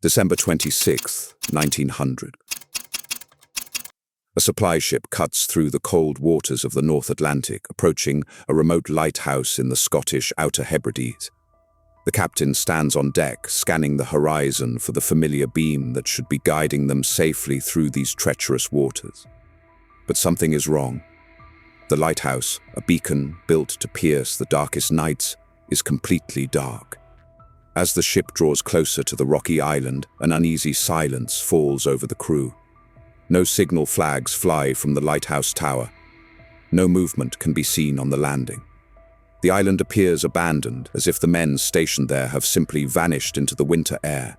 December 26, 1900. A supply ship cuts through the cold waters of the North Atlantic, approaching a remote lighthouse in the Scottish Outer Hebrides. The captain stands on deck, scanning the horizon for the familiar beam that should be guiding them safely through these treacherous waters. But something is wrong. The lighthouse, a beacon built to pierce the darkest nights, is completely dark. As the ship draws closer to the rocky island, an uneasy silence falls over the crew. No signal flags fly from the lighthouse tower. No movement can be seen on the landing. The island appears abandoned, as if the men stationed there have simply vanished into the winter air.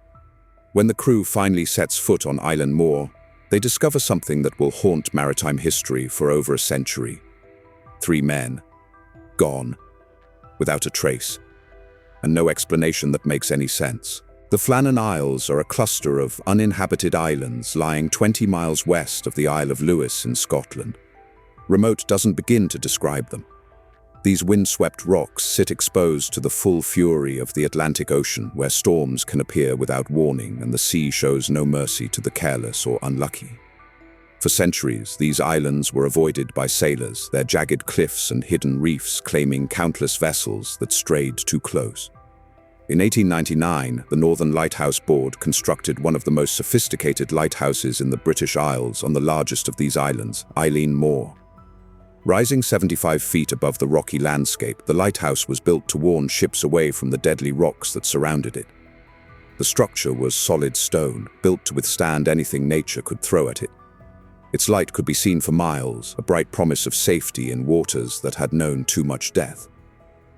When the crew finally sets foot on Island Moor, they discover something that will haunt maritime history for over a century. 3 men, gone, without a trace, and no explanation that makes any sense. The Flannan Isles are a cluster of uninhabited islands lying 20 miles west of the Isle of Lewis in Scotland. Remote doesn't begin to describe them. These windswept rocks sit exposed to the full fury of the Atlantic Ocean, where storms can appear without warning and the sea shows no mercy to the careless or unlucky. For centuries, these islands were avoided by sailors, their jagged cliffs and hidden reefs claiming countless vessels that strayed too close. In 1899, the Northern Lighthouse Board constructed one of the most sophisticated lighthouses in the British Isles on the largest of these islands, Island Moor. Rising 75 feet above the rocky landscape, the lighthouse was built to warn ships away from the deadly rocks that surrounded it. The structure was solid stone, built to withstand anything nature could throw at it. Its light could be seen for miles, a bright promise of safety in waters that had known too much death.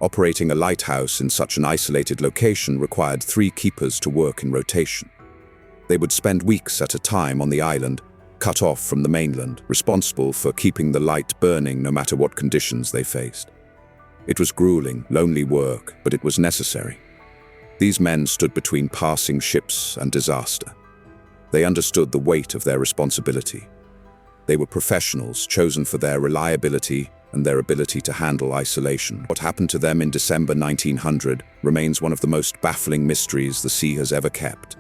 Operating a lighthouse in such an isolated location required 3 keepers to work in rotation. They would spend weeks at a time on the island, cut off from the mainland, responsible for keeping the light burning no matter what conditions they faced. It was grueling, lonely work, but it was necessary. These men stood between passing ships and disaster. They understood the weight of their responsibility. They were professionals chosen for their reliability and their ability to handle isolation. What happened to them in December 1900 remains one of the most baffling mysteries the sea has ever kept.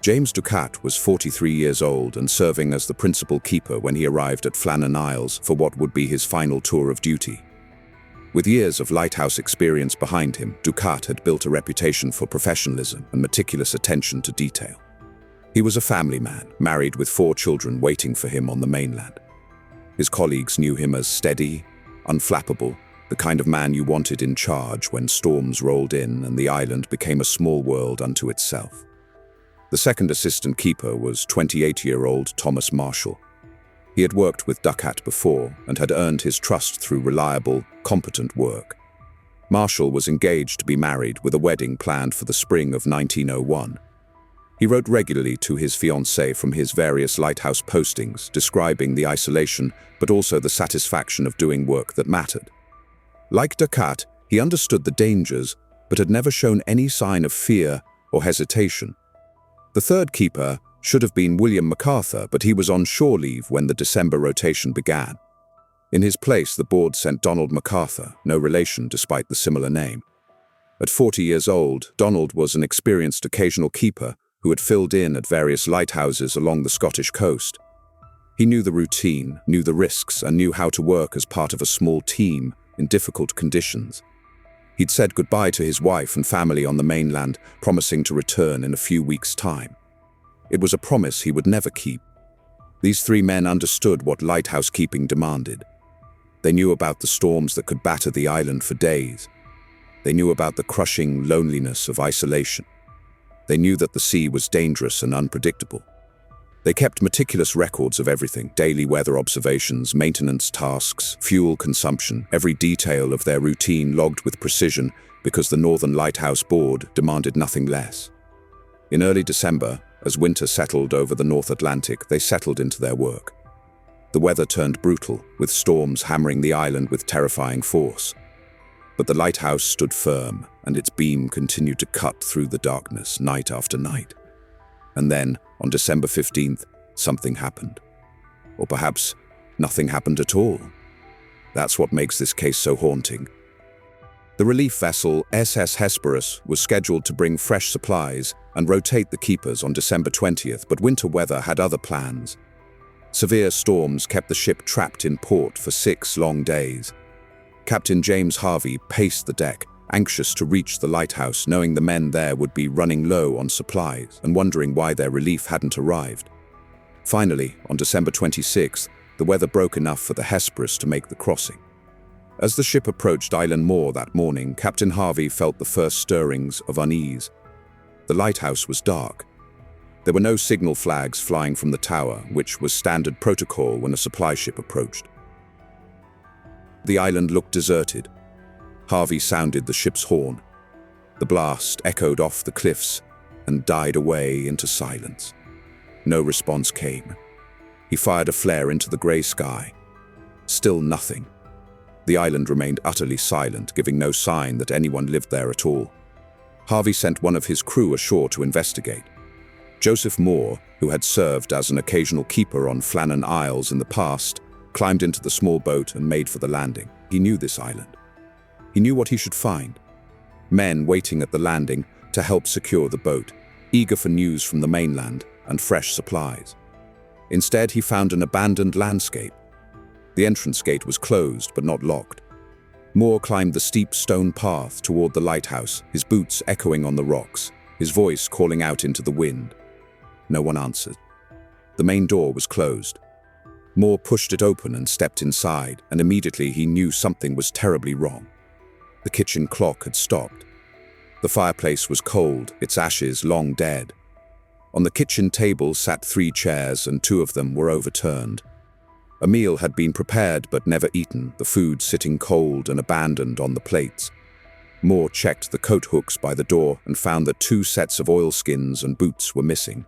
James Ducat was 43 years old and serving as the principal keeper when he arrived at Flannan Isles for what would be his final tour of duty. With years of lighthouse experience behind him, Ducat had built a reputation for professionalism and meticulous attention to detail. He was a family man, married with 4 children waiting for him on the mainland. His colleagues knew him as steady, unflappable, the kind of man you wanted in charge when storms rolled in and the island became a small world unto itself. The second assistant keeper was 28-year-old Thomas Marshall. He had worked with Ducat before and had earned his trust through reliable, competent work. Marshall was engaged to be married with a wedding planned for the spring of 1901. He wrote regularly to his fiancée from his various lighthouse postings, describing the isolation but also the satisfaction of doing work that mattered. Like Ducat, he understood the dangers but had never shown any sign of fear or hesitation. The third keeper should have been William McArthur, but he was on shore leave when the December rotation began. In his place, the board sent Donald McArthur, no relation despite the similar name. At 40 years old, Donald was an experienced occasional keeper who had filled in at various lighthouses along the Scottish coast. He knew the routine, knew the risks, and knew how to work as part of a small team in difficult conditions. He'd said goodbye to his wife and family on the mainland, promising to return in a few weeks' time. It was a promise he would never keep. These 3 men understood what lighthouse keeping demanded. They knew about the storms that could batter the island for days. They knew about the crushing loneliness of isolation. They knew that the sea was dangerous and unpredictable. They kept meticulous records of everything: daily weather observations, maintenance tasks, fuel consumption, every detail of their routine logged with precision because the Northern Lighthouse Board demanded nothing less. In early December, as winter settled over the North Atlantic, they settled into their work. The weather turned brutal, with storms hammering the island with terrifying force. But the lighthouse stood firm, and its beam continued to cut through the darkness night after night. And then, on December 15th, something happened. Or perhaps nothing happened at all. That's what makes this case so haunting. The relief vessel SS Hesperus was scheduled to bring fresh supplies and rotate the keepers on December 20th, but winter weather had other plans. Severe storms kept the ship trapped in port for 6 long days. Captain James Harvey paced the deck, anxious to reach the lighthouse, knowing the men there would be running low on supplies and wondering why their relief hadn't arrived. Finally, on December 26th, the weather broke enough for the Hesperus to make the crossing. As the ship approached Island Moor that morning, Captain Harvey felt the first stirrings of unease. The lighthouse was dark. There were no signal flags flying from the tower, which was standard protocol when a supply ship approached. The island looked deserted. Harvey sounded the ship's horn. The blast echoed off the cliffs and died away into silence. No response came. He fired a flare into the grey sky. Still nothing. The island remained utterly silent, giving no sign that anyone lived there at all. Harvey sent one of his crew ashore to investigate. Joseph Moore, who had served as an occasional keeper on Flannan Isles in the past, climbed into the small boat and made for the landing. He knew this island. He knew what he should find. Men waiting at the landing to help secure the boat, eager for news from the mainland and fresh supplies. Instead, he found an abandoned landscape. The entrance gate was closed but not locked. Moore climbed the steep stone path toward the lighthouse, his boots echoing on the rocks, his voice calling out into the wind. No one answered. The main door was closed. Moore pushed it open and stepped inside, and immediately he knew something was terribly wrong. The kitchen clock had stopped. The fireplace was cold, its ashes long dead. On the kitchen table sat 3 chairs, and 2 of them were overturned. A meal had been prepared but never eaten, the food sitting cold and abandoned on the plates. Moore checked the coat hooks by the door and found that 2 sets of oilskins and boots were missing.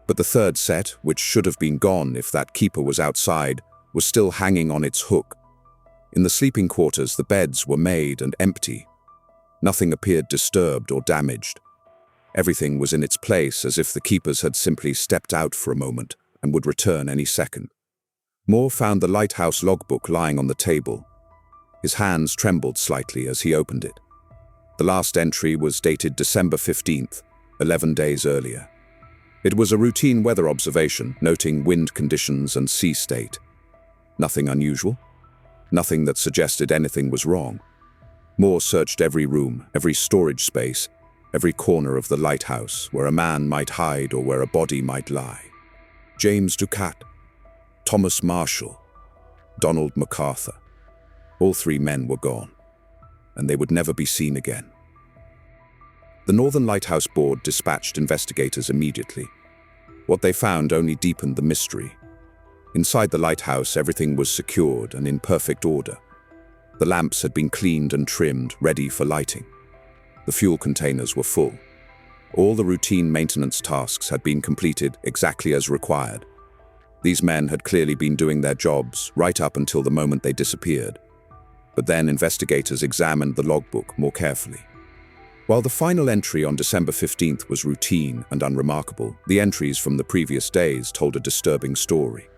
But the 3rd set, which should have been gone if that keeper was outside, was still hanging on its hook. In the sleeping quarters, the beds were made and empty. Nothing appeared disturbed or damaged. Everything was in its place, as if the keepers had simply stepped out for a moment and would return any second. Moore found the lighthouse logbook lying on the table. His hands trembled slightly as he opened it. The last entry was dated December 15th, 11 days earlier. It was a routine weather observation, noting wind conditions and sea state. Nothing unusual. Nothing that suggested anything was wrong. Moore searched every room, every storage space, every corner of the lighthouse, where a man might hide or where a body might lie. James Ducat, Thomas Marshall, Donald McArthur. All 3 men were gone, and they would never be seen again. The Northern Lighthouse Board dispatched investigators immediately. What they found only deepened the mystery. Inside the lighthouse, everything was secured and in perfect order. The lamps had been cleaned and trimmed, ready for lighting. The fuel containers were full. All the routine maintenance tasks had been completed exactly as required. These men had clearly been doing their jobs right up until the moment they disappeared. But then investigators examined the logbook more carefully. While the final entry on December 15th was routine and unremarkable, the entries from the previous days told a disturbing story.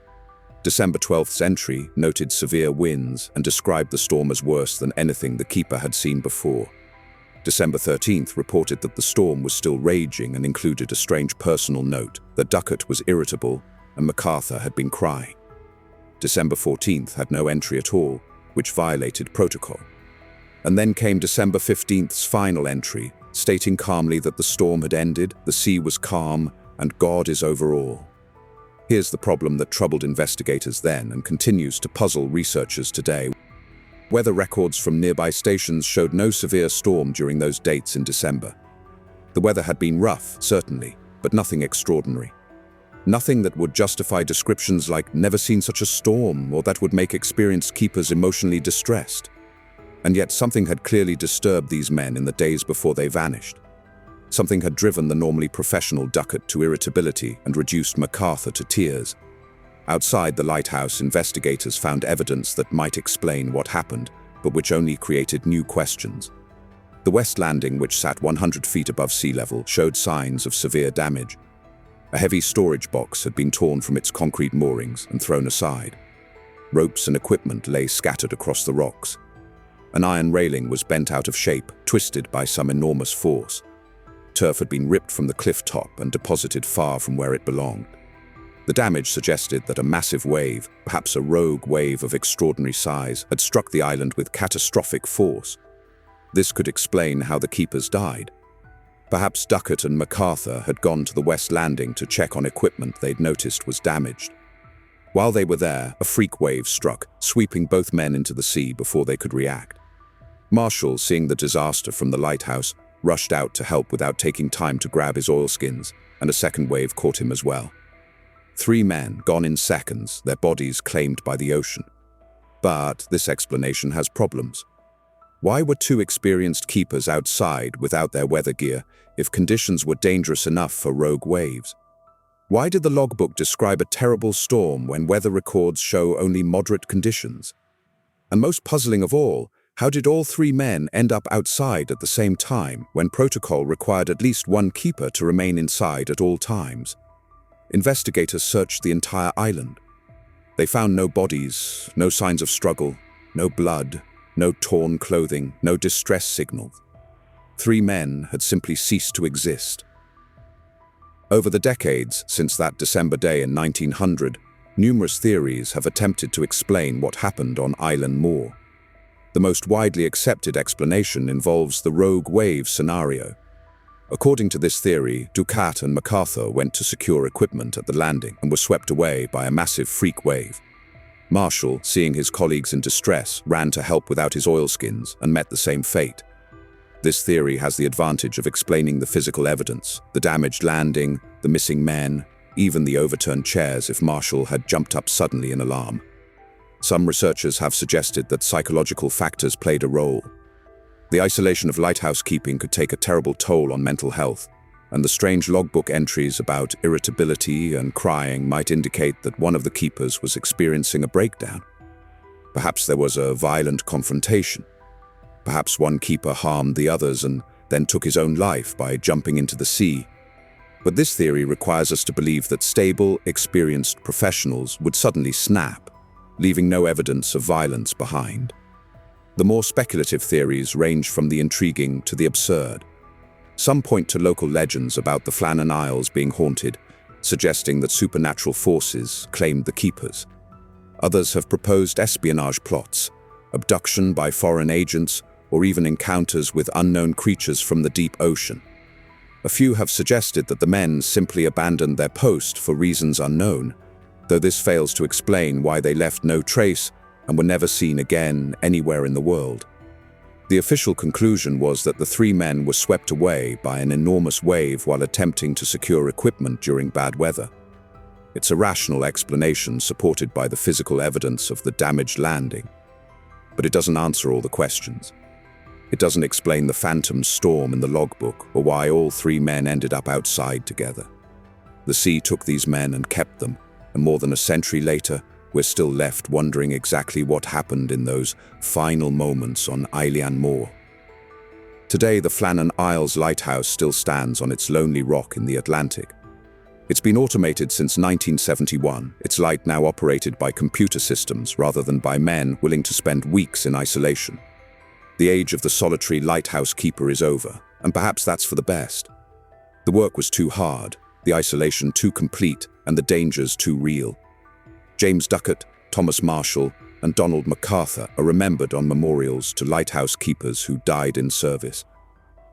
December 12th's entry noted severe winds and described the storm as worse than anything the keeper had seen before. December 13th reported that the storm was still raging and included a strange personal note that Ducat was irritable and MacArthur had been crying. December 14th had no entry at all, which violated protocol. And then came December 15th's final entry, stating calmly that the storm had ended, the sea was calm, and God is over all. Here's the problem that troubled investigators then and continues to puzzle researchers today. Weather records from nearby stations showed no severe storm during those dates in December. The weather had been rough, certainly, but nothing extraordinary. Nothing that would justify descriptions like "never seen such a storm" or that would make experienced keepers emotionally distressed. And yet something had clearly disturbed these men in the days before they vanished. Something had driven the normally professional Ducat to irritability and reduced MacArthur to tears. Outside the lighthouse, investigators found evidence that might explain what happened, but which only created new questions. The west landing, which sat 100 feet above sea level, showed signs of severe damage. A heavy storage box had been torn from its concrete moorings and thrown aside. Ropes and equipment lay scattered across the rocks. An iron railing was bent out of shape, twisted by some enormous force. Turf had been ripped from the cliff top and deposited far from where it belonged. The damage suggested that a massive wave, perhaps a rogue wave of extraordinary size, had struck the island with catastrophic force. This could explain how the keepers died. Perhaps Ducat and McArthur had gone to the West Landing to check on equipment they'd noticed was damaged. While they were there, a freak wave struck, sweeping both men into the sea before they could react. Marshall, seeing the disaster from the lighthouse, rushed out to help without taking time to grab his oilskins, and a second wave caught him as well. 3 men, gone in seconds, their bodies claimed by the ocean. But this explanation has problems. Why were 2 experienced keepers outside without their weather gear if conditions were dangerous enough for rogue waves? Why did the logbook describe a terrible storm when weather records show only moderate conditions? And most puzzling of all, how did all 3 men end up outside at the same time when protocol required at least 1 keeper to remain inside at all times? Investigators searched the entire island. They found no bodies, no signs of struggle, no blood, no torn clothing, no distress signals. 3 men had simply ceased to exist. Over the decades since that December day in 1900, numerous theories have attempted to explain what happened on Island Moor. The most widely accepted explanation involves the rogue wave scenario. According to this theory, Ducat and McArthur went to secure equipment at the landing and were swept away by a massive freak wave. Marshall, seeing his colleagues in distress, ran to help without his oilskins and met the same fate. This theory has the advantage of explaining the physical evidence, the damaged landing, the missing men, even the overturned chairs if Marshall had jumped up suddenly in alarm. Some researchers have suggested that psychological factors played a role. The isolation of lighthouse keeping could take a terrible toll on mental health, and the strange logbook entries about irritability and crying might indicate that one of the keepers was experiencing a breakdown. Perhaps there was a violent confrontation. Perhaps one keeper harmed the others and then took his own life by jumping into the sea. But this theory requires us to believe that stable, experienced professionals would suddenly snap, leaving no evidence of violence behind. The more speculative theories range from the intriguing to the absurd. Some point to local legends about the Flannan Isles being haunted, suggesting that supernatural forces claimed the keepers. Others have proposed espionage plots, abduction by foreign agents, or even encounters with unknown creatures from the deep ocean. A few have suggested that the men simply abandoned their post for reasons unknown, though this fails to explain why they left no trace and were never seen again anywhere in the world. The official conclusion was that the 3 men were swept away by an enormous wave while attempting to secure equipment during bad weather. It's a rational explanation supported by the physical evidence of the damaged landing. But it doesn't answer all the questions. It doesn't explain the phantom storm in the logbook or why all 3 men ended up outside together. The sea took these men and kept them, and more than a century later, we're still left wondering exactly what happened in those final moments on Island Moor. Today, the Flannan Isles Lighthouse still stands on its lonely rock in the Atlantic. It's been automated since 1971, its light now operated by computer systems rather than by men willing to spend weeks in isolation. The age of the solitary lighthouse keeper is over, and perhaps that's for the best. The work was too hard, the isolation too complete, and the dangers too real. James Ducat, Thomas Marshall, and Donald McArthur are remembered on memorials to lighthouse keepers who died in service.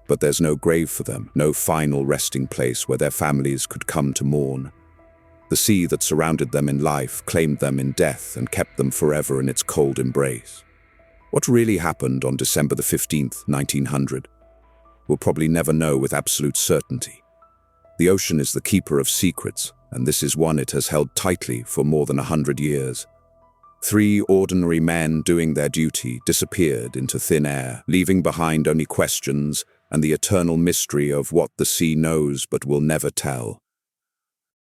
But there's no grave for them, no final resting place where their families could come to mourn. The sea that surrounded them in life claimed them in death and kept them forever in its cold embrace. What really happened on December the 15th, 1900? We'll probably never know with absolute certainty. The ocean is the keeper of secrets, and this is one it has held tightly for more than 100 years. 3 ordinary men doing their duty disappeared into thin air, leaving behind only questions and the eternal mystery of what the sea knows but will never tell.